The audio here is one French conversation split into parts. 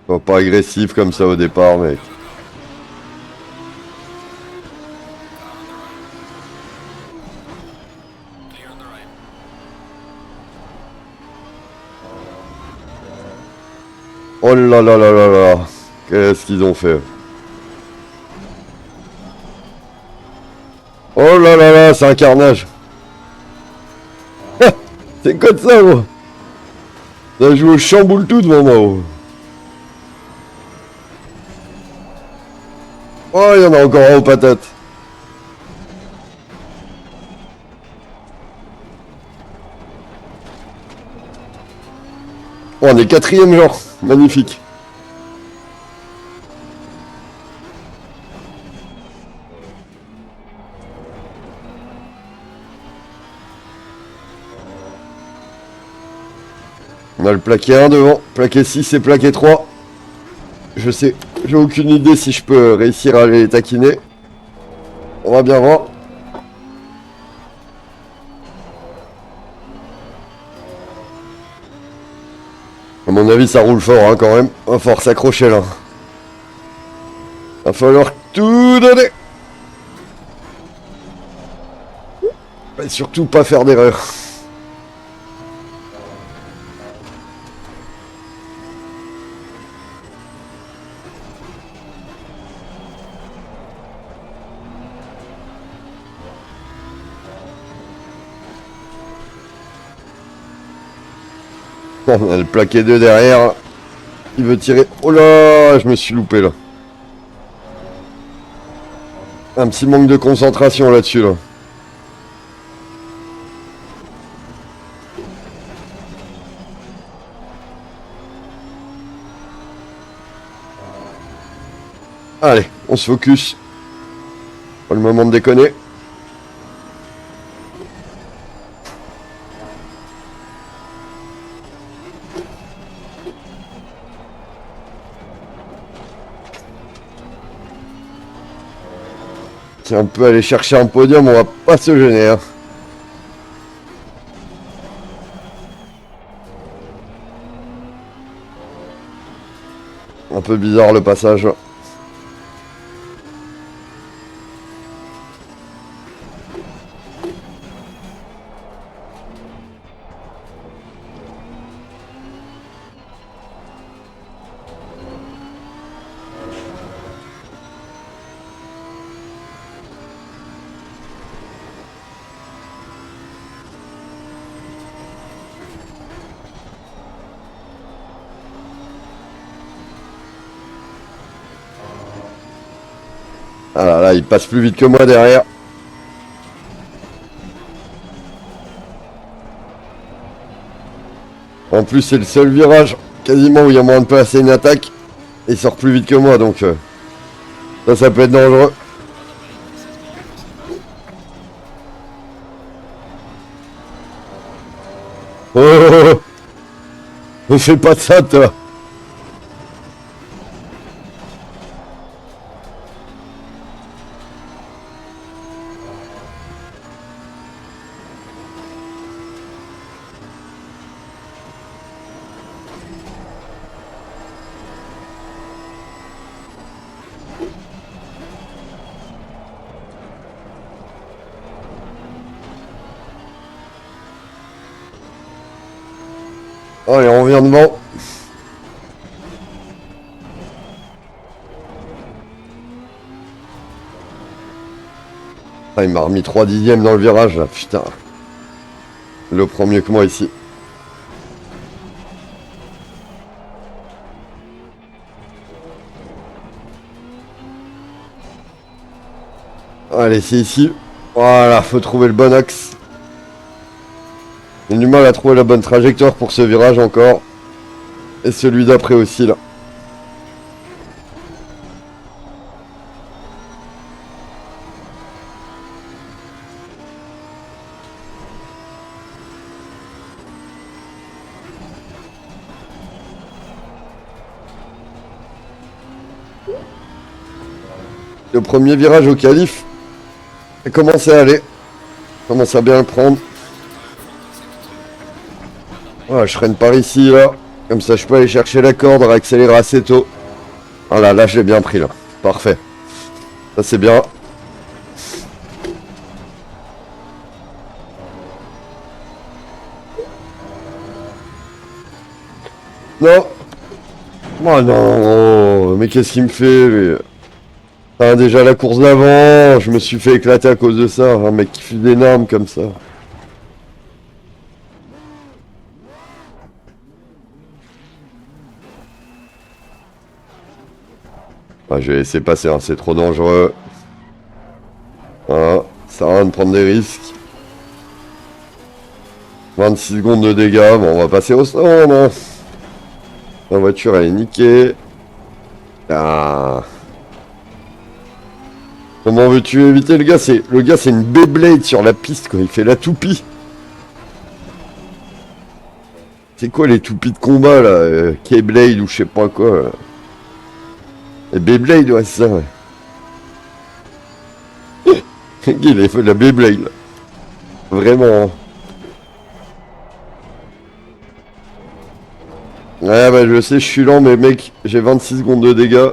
Sois pas agressif comme ça au départ, mec. Oh là là là là là. Qu'est-ce qu'ils ont fait? Oh là là là, c'est un carnage. C'est quoi de ça, gros? Ça joue au chamboule tout devant moi, gros. Oh, il y en a encore un aux patates. Oh, on est quatrième genre. Magnifique. On a le plaqué 1 devant, plaqué 6 et plaqué 3. Je sais, j'ai aucune idée si je peux réussir à les taquiner. On va bien voir. À mon avis, ça roule fort hein, quand même. Va falloir s'accrocher là. Va falloir tout donner. Et surtout pas faire d'erreur. On a le plaqué 2 derrière. Il veut tirer. Oh là, je me suis loupé là. Un petit manque de concentration là-dessus là. Allez, on se focus. Pas le moment de déconner. Si on peut aller chercher un podium, on va pas se gêner. Hein. Un peu bizarre le passage. Ah là là, il passe plus vite que moi derrière. En plus, c'est le seul virage quasiment où il y a moyen de passer une attaque. Il sort plus vite que moi, donc ça peut être dangereux. Oh, oh, oh. Ne fais pas ça, toi. Allez, on revient devant. Ah, il m'a remis 3 dixièmes dans le virage, là, putain. Le premier que moi ici. Allez, c'est ici. Voilà, faut trouver le bon axe. J'ai du mal à trouver la bonne trajectoire pour ce virage encore. Et celui d'après aussi, là. Le premier virage au calife. Ça commence à aller. Commence à bien le prendre. Ouais, je freine par ici, là. Comme ça, je peux aller chercher la corde, réaccélérer assez tôt. Voilà, là, je l'ai bien pris, là. Parfait. Ça, c'est bien. Non. Oh non. Mais qu'est-ce qu'il me fait, lui? Enfin, déjà, la course d'avant, je me suis fait éclater à cause de ça. Un mec qui fuse des armes comme ça. Ah, je vais laisser passer, hein. C'est trop dangereux. Voilà. Ça sert à rien de prendre des risques. 26 secondes de dégâts. Bon, on va passer au stand, hein. La voiture, elle est niquée. Ah. Comment veux-tu éviter le gars? C'est une Beyblade sur la piste, quoi. Il fait la toupie. C'est quoi les toupies de combat, là? Keyblade ou je sais pas quoi, là. Et Beyblade, ouais, c'est ça, ouais. Il a fait de la Beyblade, là. Vraiment, hein. Ouais, bah je sais, je suis lent, mais mec, j'ai 26 secondes de dégâts.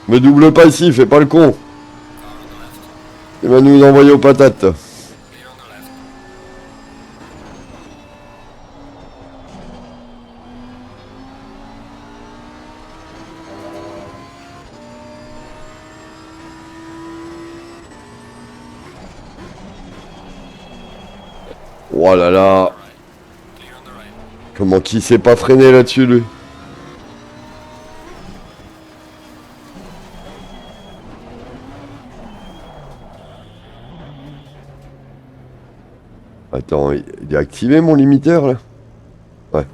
Me double pas ici, fais pas le con. Il va nous envoyer aux patates. Oh là là. Comment qui s'est pas freiné là-dessus, lui? Attends, il est activé mon limiteur, là? Ouais.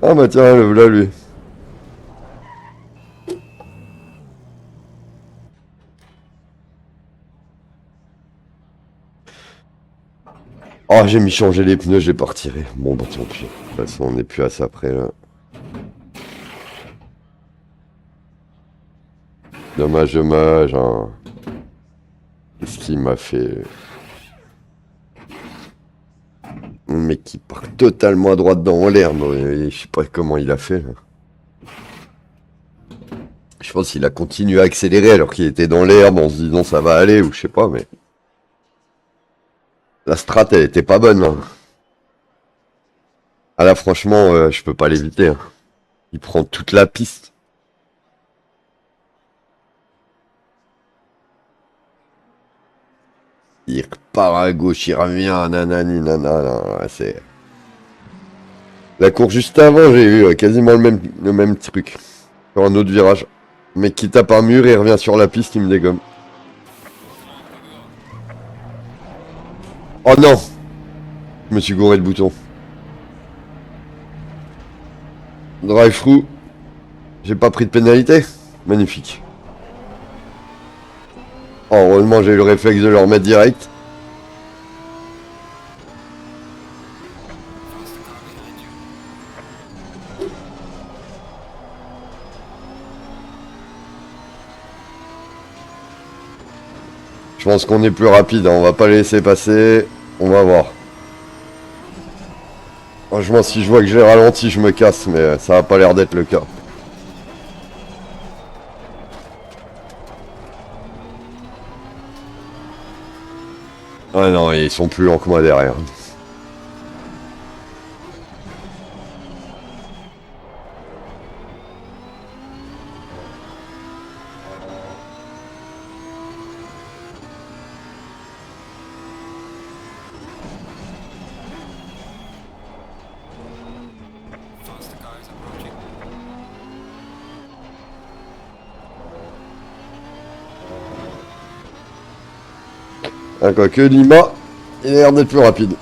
Ah bah tiens, le voilà, lui. Oh, j'ai mis changer les pneus, j'ai pas retiré. Bon, bah tant pis. De toute façon, on n'est plus à ça après, là. Dommage, dommage, hein. Qu'est-ce qu'il m'a fait? Un mec qui part totalement à droite dans l'herbe. Je sais pas comment il a fait, là. Je pense qu'il a continué à accélérer alors qu'il était dans l'herbe en se disant ça va aller ou je sais pas, mais... La strat, elle était pas bonne, hein. Ah là, franchement, je peux pas l'éviter, hein. Il prend toute la piste. Il repart à gauche, il revient, nanani, nanana, c'est... La course juste avant, j'ai eu quasiment le même truc. Sur un autre virage. Le mec qui tape un mur, il revient sur la piste, il me dégomme. Oh non! Je me suis gouré le bouton. Drive-through. J'ai pas pris de pénalité. Magnifique. Oh, heureusement, j'ai eu le réflexe de le remettre direct. Je pense qu'on est plus rapide, hein. On va pas les laisser passer. On va voir. Franchement, si je vois que j'ai ralenti, je me casse, mais ça a pas l'air d'être le cas. Ah non, ils sont plus lents que moi derrière. Ah, quoique Lima, il a l'air d'être plus rapide.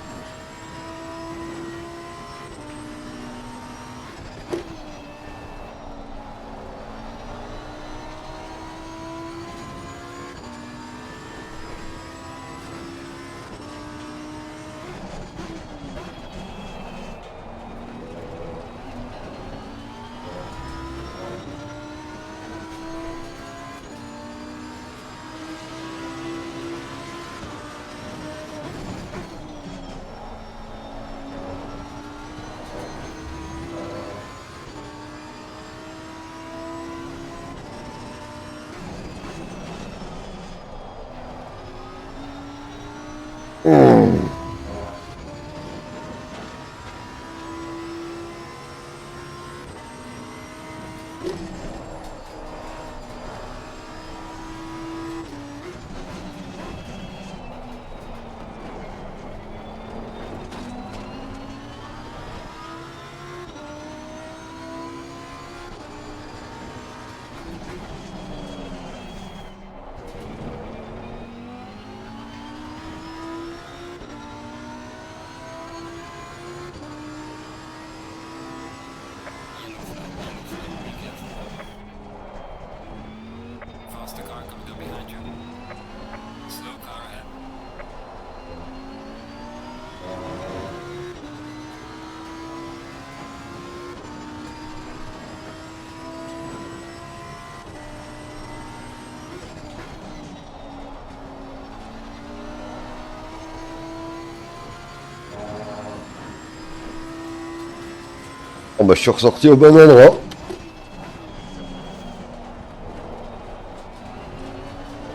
Bon bah je suis ressorti au bon endroit.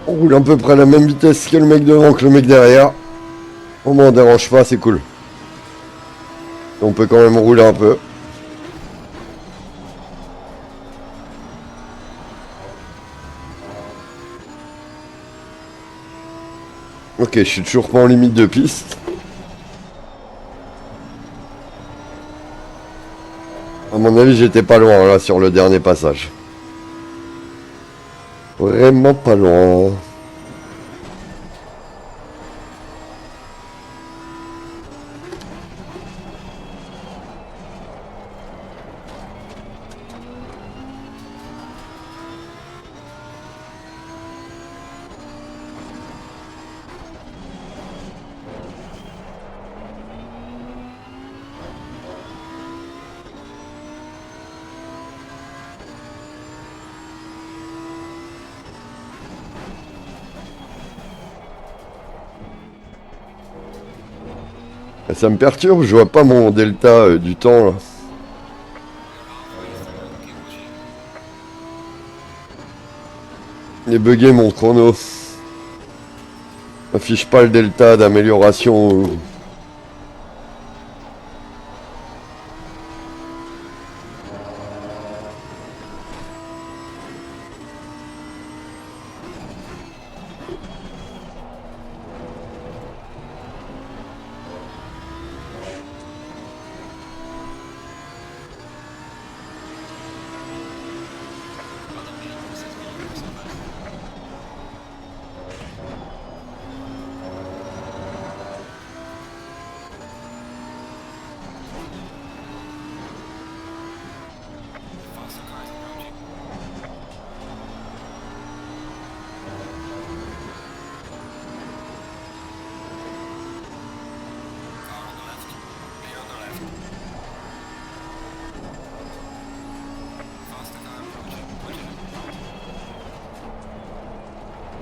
On roule à peu près à la même vitesse que le mec devant, que le mec derrière. Au moins on dérange pas, c'est cool. On peut quand même rouler un peu. Ok, je suis toujours pas en limite de piste. À mon avis, j'étais pas loin là sur le dernier passage. Vraiment pas loin. Ça me perturbe, je vois pas mon delta du temps là. Il est bugué mon chrono. Affiche pas le delta d'amélioration.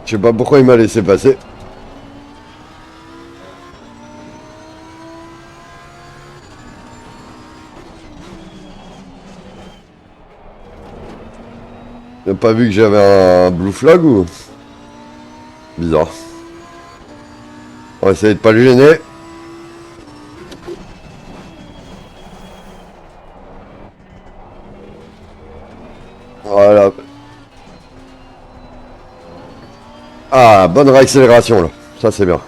Je sais pas pourquoi il m'a laissé passer. Il a pas vu que j'avais un blue flag ou... Bizarre. On va essayer de pas lui gêner. Voilà. Ah, bonne réaccélération là. Ça c'est bien.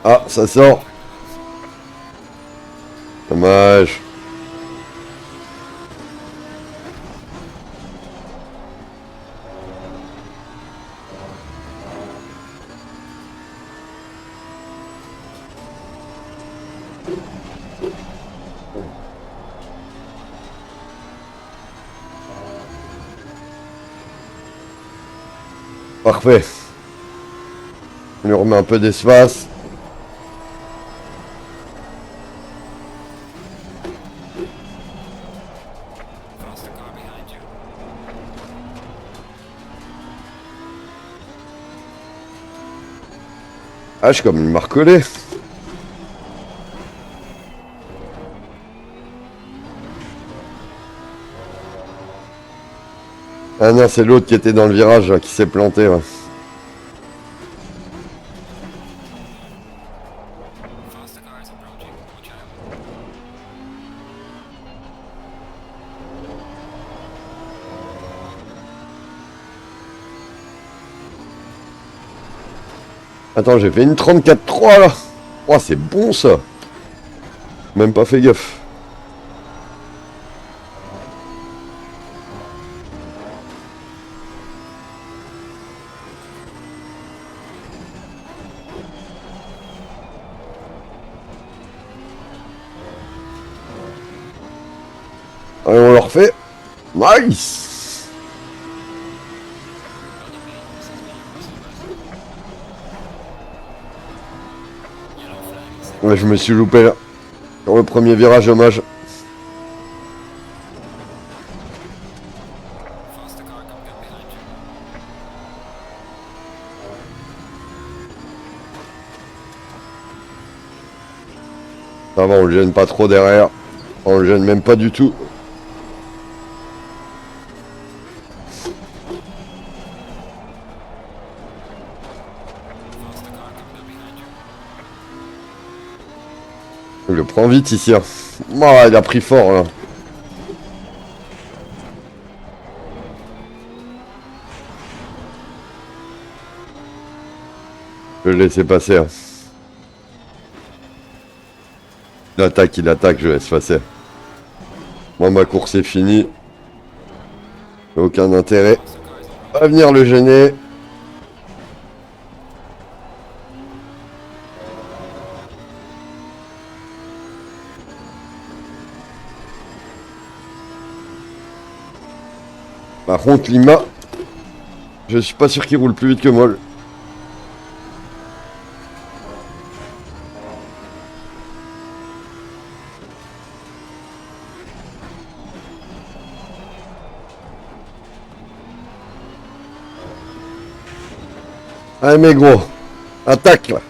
Ah, ça sort. Dommage. Parfait. On lui remet un peu d'espace. Ah, je comme il m'a recollé. Ah non, c'est l'autre qui était dans le virage là, qui s'est planté. Ouais. Attends, j'ai fait une 34-3 là. Oh, c'est bon ça. Même pas fait gaffe. Allez, on le refait. Nice. Ouais, je me suis loupé là. Sur le premier virage, dommage. Ça va, on le gêne pas trop derrière. On le gêne même pas du tout. Je le prends vite ici. Hein. Oh, il a pris fort là. Je vais le laisser passer. Hein. Il attaque, je laisse passer. Moi, ma course est finie. Aucun intérêt à venir le gêner. Par contre, Lima, je suis pas sûr qu'il roule plus vite que moi. Allez, mais gros, attaque là.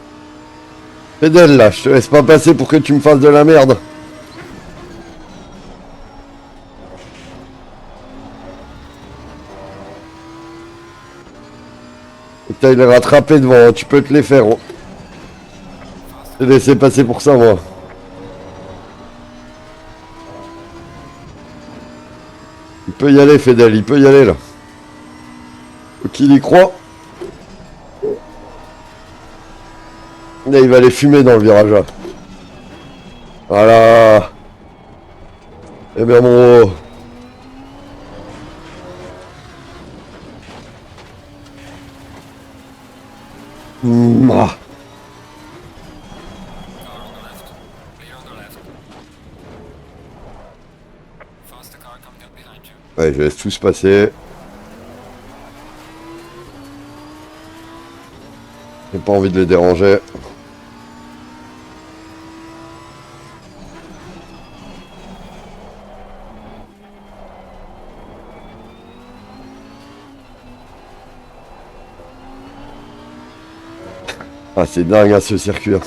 Pédale là, je te laisse pas passer pour que tu me fasses de la merde. Putain, il est rattrapé devant, tu peux te les faire. Oh. Je t'ai laissé passer pour ça, moi. Il peut y aller, Fedel, il peut y aller là. Faut qu'il y croit. Là, il va les fumer dans le virage là. Voilà. Eh bien, mon... Ah. Ouais, je laisse tout se passer. J'ai pas envie de les déranger. Ah, c'est dingue hein, ce circuit. Hein.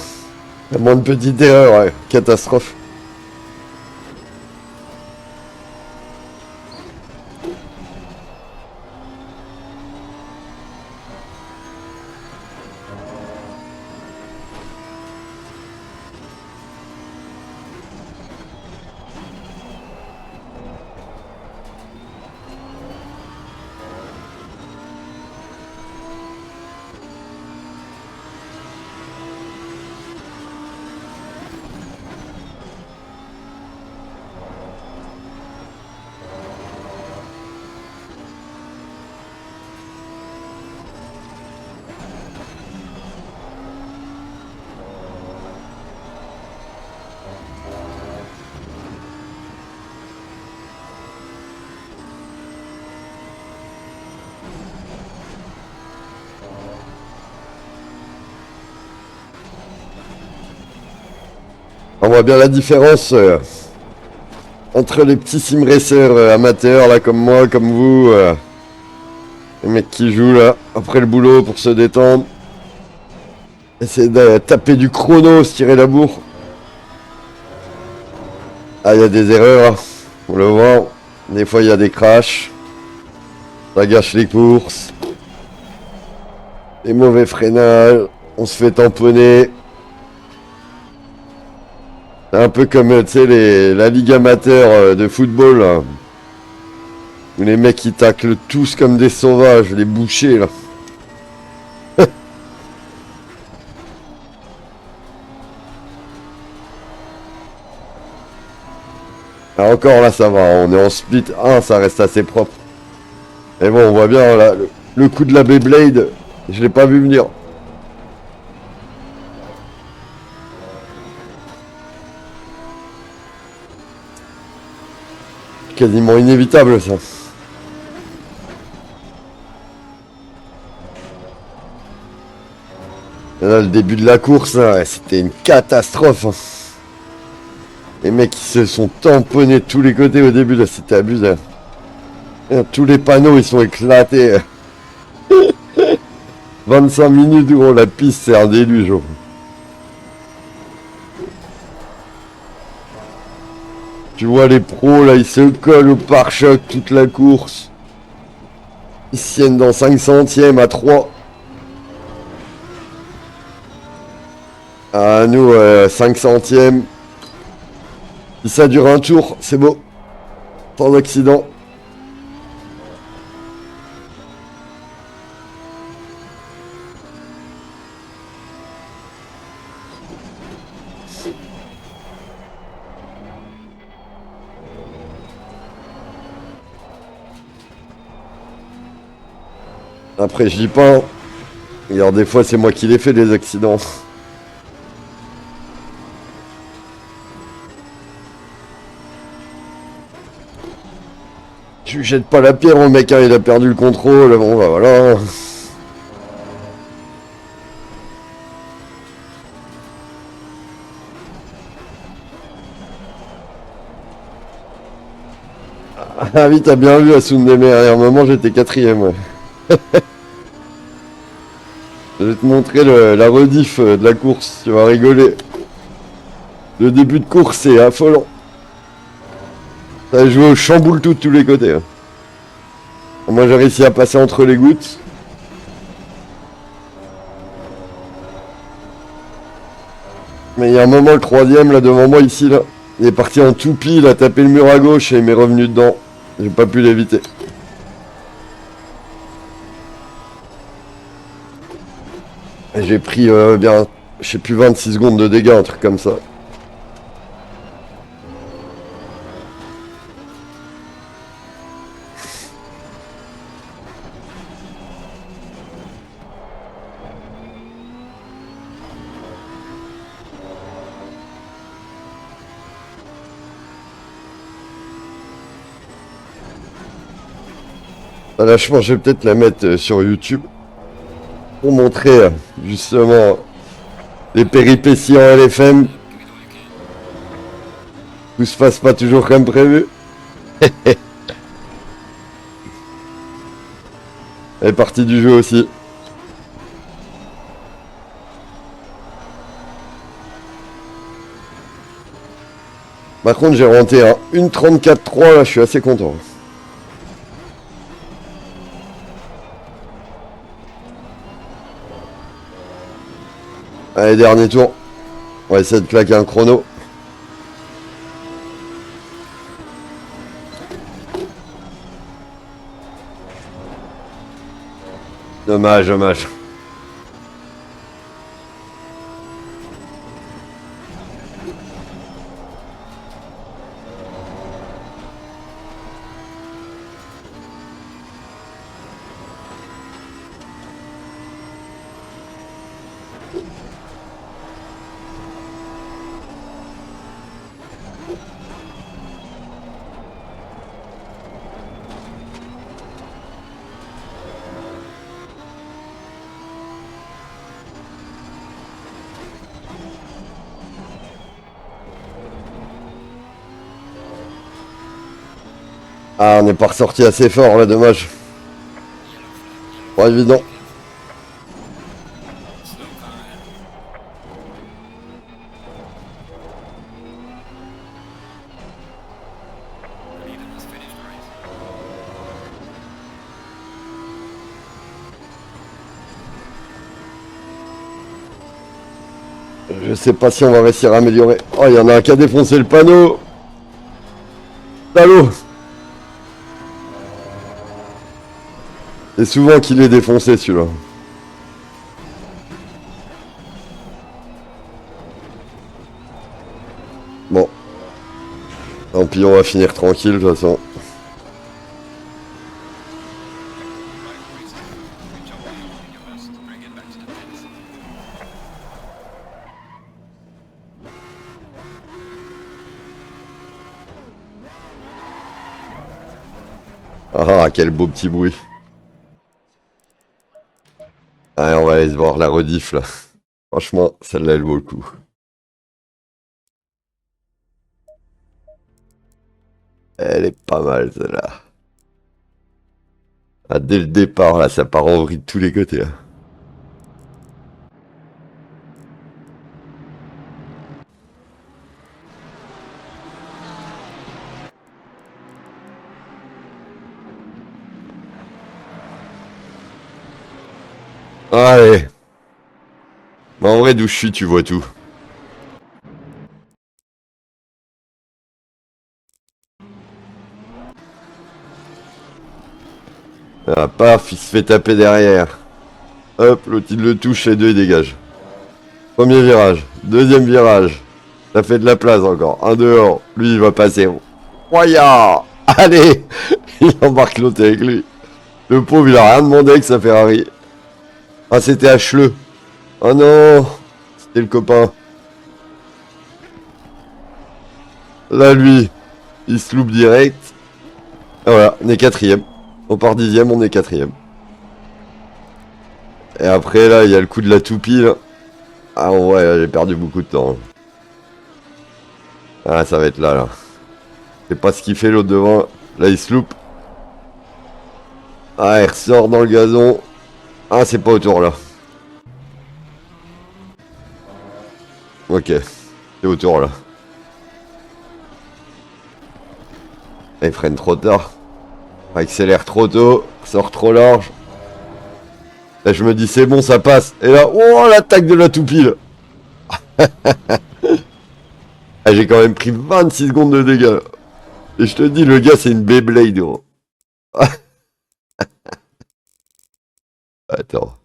La moindre petite erreur, ouais. Catastrophe. On voit bien la différence entre les petits sim racers amateurs là comme moi, comme vous, les mecs qui jouent là après le boulot pour se détendre. Essayer de taper du chrono, se tirer la bourre. Ah, il y a des erreurs, hein. On le voit. Des fois, il y a des crashs. Ça gâche les courses. Des mauvais freinages. On se fait tamponner. C'est un peu comme, tu sais, la ligue amateur de football, là. Où les mecs, ils taclent tous comme des sauvages, les bouchers, là. Ah, encore là, ça va. On est en split 1, ça reste assez propre. Et bon, on voit bien, là, le coup de la Beyblade, je l'ai pas vu venir. Quasiment inévitable, ça. Et là, le début de la course, là, c'était une catastrophe, hein. Les mecs, ils se sont tamponnés de tous les côtés au début, là, c'était abusé. Et tous les panneaux, ils sont éclatés. 25 minutes, gros, la piste, c'est un déluge, gros. Tu vois les pros, là, ils se collent au pare-choc toute la course. Ils se tiennent dans 5 centièmes à 3. À nous, 5 centièmes. Si ça dure un tour, c'est beau. Sans accident. Après, je dis pas, hein. Regarde, des fois, c'est moi qui les fais, les accidents. Tu jettes pas la pierre au mec, hein, il a perdu le contrôle. Bon, bah voilà. Ah oui, t'as bien vu, Assoun Demer. À un moment, j'étais quatrième, ouais. Je vais te montrer la rediff de la course. Tu vas rigoler. Le début de course, c'est affolant. Ça a joué au chamboule tout de tous les côtés, hein. Moi, j'ai réussi à passer entre les gouttes. Mais il y a un moment, le troisième, là, devant moi, ici, là. Il est parti en toupie, il a tapé le mur à gauche et il m'est revenu dedans. J'ai pas pu l'éviter. Et j'ai pris bien, je sais plus, 26 secondes de dégâts, un truc comme ça. Ah, là, je pense que je vais peut-être la mettre sur YouTube. Pour montrer justement les péripéties en LFM. Tout se passe pas toujours comme prévu. Elle est partie du jeu aussi. Par contre, j'ai renté un 1.34.3 là, je suis assez content. Allez, dernier tour. On va essayer de claquer un chrono. Dommage, dommage. Ah, on n'est pas ressorti assez fort là, dommage. Pas évident. Je sais pas si on va réussir à améliorer. Oh, il y en a un qui a défoncé le panneau. Salaud. C'est souvent qu'il est défoncé celui-là. Bon. Tant pis, on va finir tranquille de toute façon. Ah, quel beau petit bruit. Allez, on va aller se voir la rediff là. Franchement, celle-là, elle vaut le coup. Elle est pas mal celle-là. Ah, dès le départ, là, ça part en vrille de tous les côtés. Là. Allez. Mais en vrai, d'où je suis, tu vois tout. Ah, paf, il se fait taper derrière. Hop, l'autre il le touche, les deux ils dégagent. Premier virage, deuxième virage. Ça fait de la place encore. Un dehors, lui il va passer. Roya. Allez. Il embarque l'autre avec lui. Le pauvre il a rien demandé avec sa Ferrari. Ah c'était Hacheleux. Oh non. C'était le copain. Là lui, il se loupe direct. Et voilà, on est quatrième. On part dixième, on est quatrième. Et après là, il y a le coup de la toupie là. Ah ouais, j'ai perdu beaucoup de temps. Ah ça va être là. C'est pas ce qu'il fait l'autre devant. Là il se loupe. Ah il ressort dans le gazon. Ah c'est pas autour là. Ok. C'est autour là. Ah, il freine trop tard. Accélère trop tôt. Sort trop large. Là je me dis c'est bon ça passe. Et là, oh l'attaque de la toupie là. Ah, j'ai quand même pris 26 secondes de dégâts. Et je te dis le gars c'est une Beyblade gros. Attends.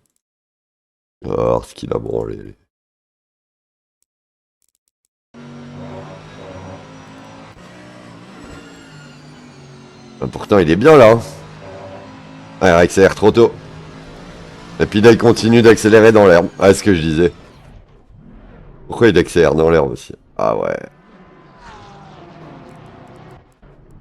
On va voir ce qu'il a branlé. Pourtant il est bien là. Hein. Ouais, il accélère trop tôt. Et puis là il continue d'accélérer dans l'herbe. Ah ce que je disais. Pourquoi il accélère dans l'herbe aussi? Ah ouais.